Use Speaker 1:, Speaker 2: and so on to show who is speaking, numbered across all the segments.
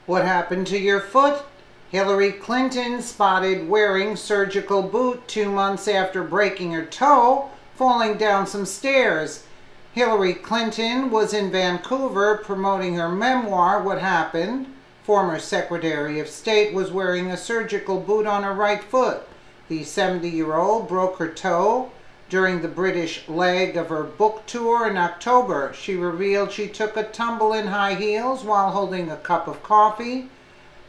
Speaker 1: What happened to your foot? Hillary Clinton spotted wearing surgical boot 2 months after breaking her toe, falling down some stairs. Hillary Clinton was in Vancouver promoting her memoir, What Happened. Former Secretary of State was wearing a surgical boot on her right foot. The 70-year-old broke her toe during the British leg of her book tour in October. She revealed she took a tumble in high heels while holding a cup of coffee.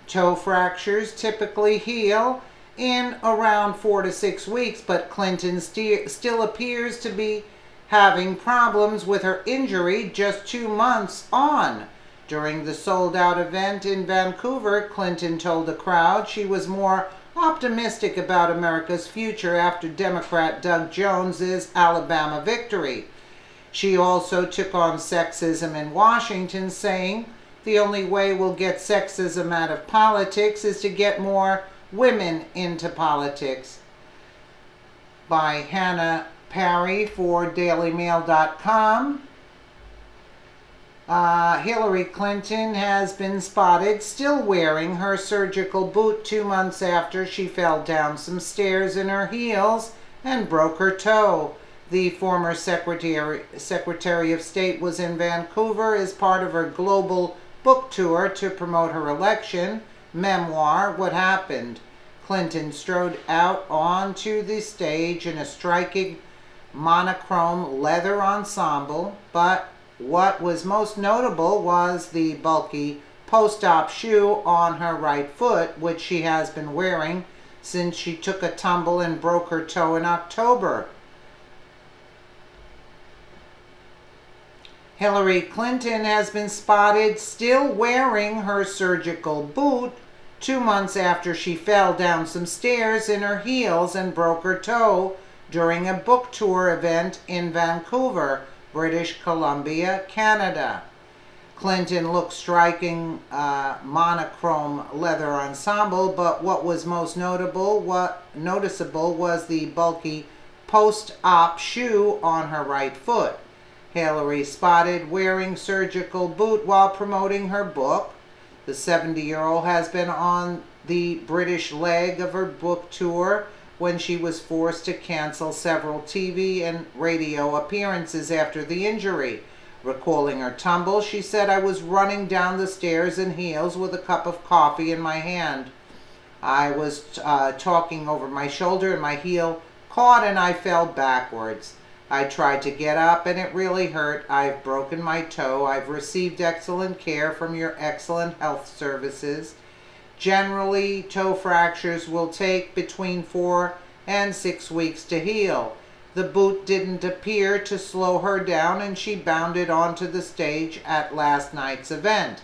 Speaker 1: Toe fractures typically heal in around 4 to 6 weeks, but Clinton still appears to be having problems with her injury just 2 months on. During the sold-out event in Vancouver, Clinton told the crowd she was more optimistic about America's future after Democrat Doug Jones's Alabama victory. She also took on sexism in Washington, saying, "The only way we'll get sexism out of politics is to get more women into politics." By Hannah Parry for DailyMail.com. Hillary Clinton has been spotted still wearing her surgical boot 2 months after she fell down some stairs in her heels and broke her toe. The former Secretary of State was in Vancouver as part of her global book tour to promote her election memoir, What Happened. Clinton strode out onto the stage in a striking monochrome leather ensemble, but what was most notable was the bulky post-op shoe on her right foot, which she has been wearing since she took a tumble and broke her toe in October. Hillary Clinton has been spotted still wearing her surgical boot 2 months after she fell down some stairs in her heels and broke her toe during a book tour event in Vancouver, British Columbia, Canada. Clinton looked striking monochrome leather ensemble, but what was most noticeable was the bulky post-op shoe on her right foot. Hillary spotted wearing surgical boot while promoting her book. The 70-year-old has been on the British leg of her book tour when she was forced to cancel several TV and radio appearances after the injury. Recalling her tumble, she said, "I was running down the stairs in heels with a cup of coffee in my hand. I was talking over my shoulder and my heel caught and I fell backwards. I tried to get up and it really hurt. I've broken my toe. I've received excellent care from your excellent health services. Generally, toe fractures will take between 4 and 6 weeks to heal. The boot didn't appear to slow her down and she bounded onto the stage at last night's event."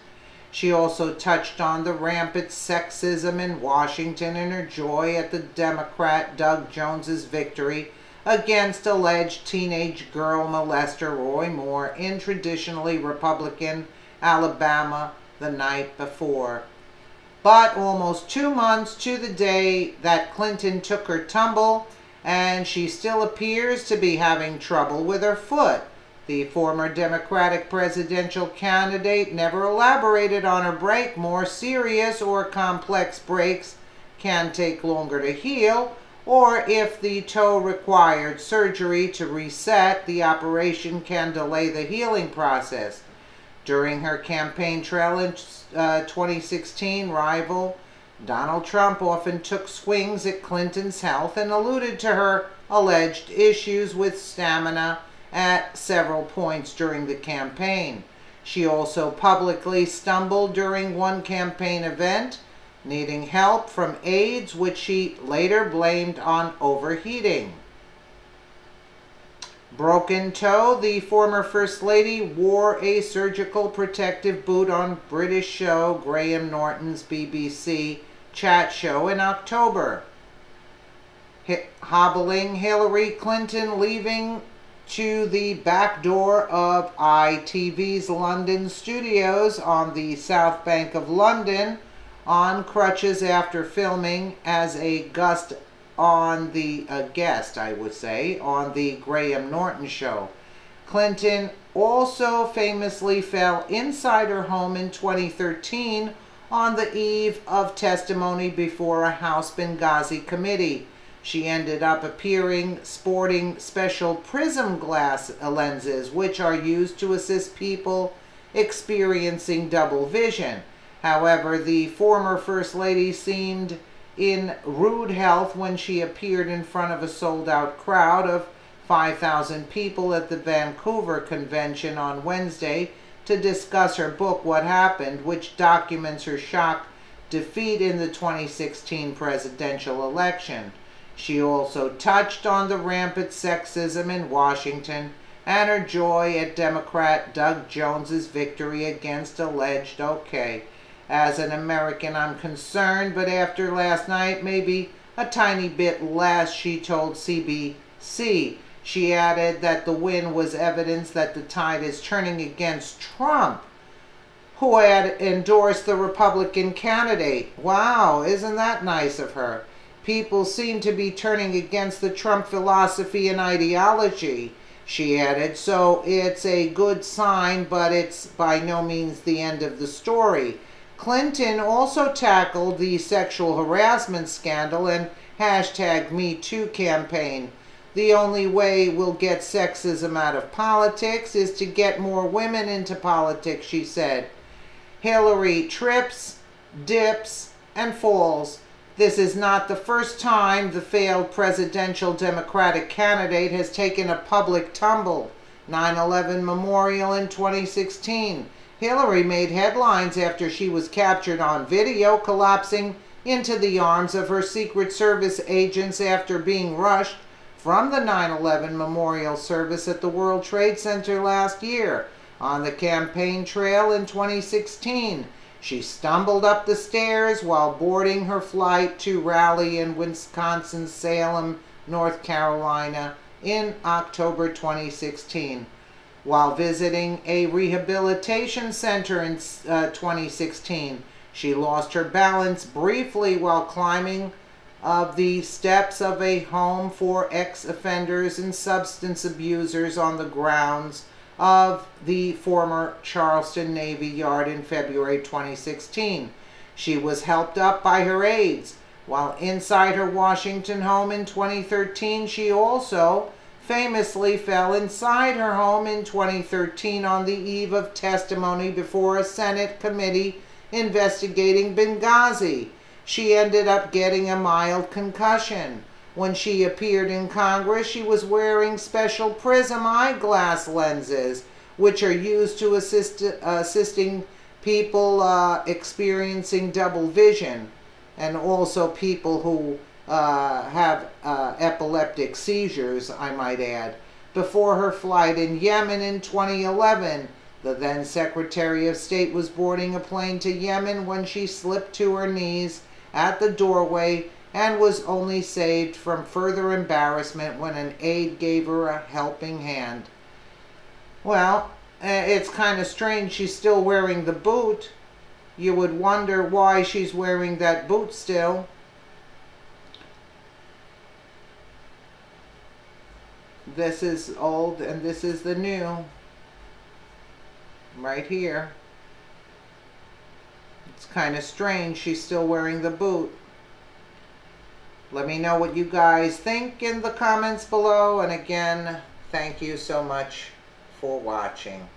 Speaker 1: She also touched on the rampant sexism in Washington and her joy at the Democrat Doug Jones's victory against alleged teenage girl molester Roy Moore in traditionally Republican Alabama the night before. But almost 2 months to the day that Clinton took her tumble, and she still appears to be having trouble with her foot. The former Democratic presidential candidate never elaborated on her break. More serious or complex breaks can take longer to heal, or if the toe required surgery to reset, the operation can delay the healing process. During her campaign trail in 2016, rival Donald Trump often took swings at Clinton's health and alluded to her alleged issues with stamina at several points during the campaign. She also publicly stumbled during one campaign event, needing help from aides, which she later blamed on overheating. Broken toe. The former First Lady wore a surgical protective boot on British show Graham Norton's BBC chat show in October. Hobbling. Hillary Clinton leaving to the back door of ITV's London studios on the South Bank of London on crutches after filming as a guest on the Graham Norton show. Clinton also famously fell inside her home in 2013 on the eve of testimony before a House Benghazi committee. She ended up appearing sporting special prism glass lenses, which are used to assist people experiencing double vision. However, the former First Lady seemed in rude health when she appeared in front of a sold-out crowd of 5,000 people at the Vancouver convention on Wednesday to discuss her book, What Happened, which documents her shock defeat in the 2016 presidential election. She also touched on the rampant sexism in Washington and her joy at Democrat Doug Jones's victory against alleged, as an American, I'm concerned, but after last night, maybe a tiny bit less, she told CBC. She added that the win was evidence that the tide is turning against Trump, who had endorsed the Republican candidate. Wow, isn't that nice of her? People seem to be turning against the Trump philosophy and ideology, she added, so it's a good sign, but it's by no means the end of the story. Clinton also tackled the sexual harassment scandal and #MeToo campaign. The only way we'll get sexism out of politics is to get more women into politics, she said. Hillary trips, dips, and falls. This is not the first time the failed presidential Democratic candidate has taken a public tumble. 9/11 memorial in 2016. Hillary made headlines after she was captured on video collapsing into the arms of her Secret Service agents after being rushed from the 9/11 memorial service at the World Trade Center last year. On the campaign trail in 2016, she stumbled up the stairs while boarding her flight to rally in Winston-Salem, North Carolina in October 2016. While visiting a rehabilitation center in 2016, she lost her balance briefly while climbing the steps of a home for ex-offenders and substance abusers on the grounds of the former Charleston Navy Yard in February 2016. She was helped up by her aides. While inside her Washington home in 2013, she also famously fell inside her home in 2013 on the eve of testimony before a Senate committee investigating Benghazi. She ended up getting a mild concussion. When she appeared in Congress, she was wearing special prism eyeglass lenses, which are used to assisting people experiencing double vision, and also people who have epileptic seizures, I might add. Before her flight in Yemen in 2011, the then Secretary of State was boarding a plane to Yemen when she slipped to her knees at the doorway and was only saved from further embarrassment when an aide gave her a helping hand. Well, it's kind of strange she's still wearing the boot. You would wonder why she's wearing that boot still. This is old and this is the new. Right here. It's kind of strange she's still wearing the boot. Let me know what you guys think in the comments below. And again, thank you so much for watching.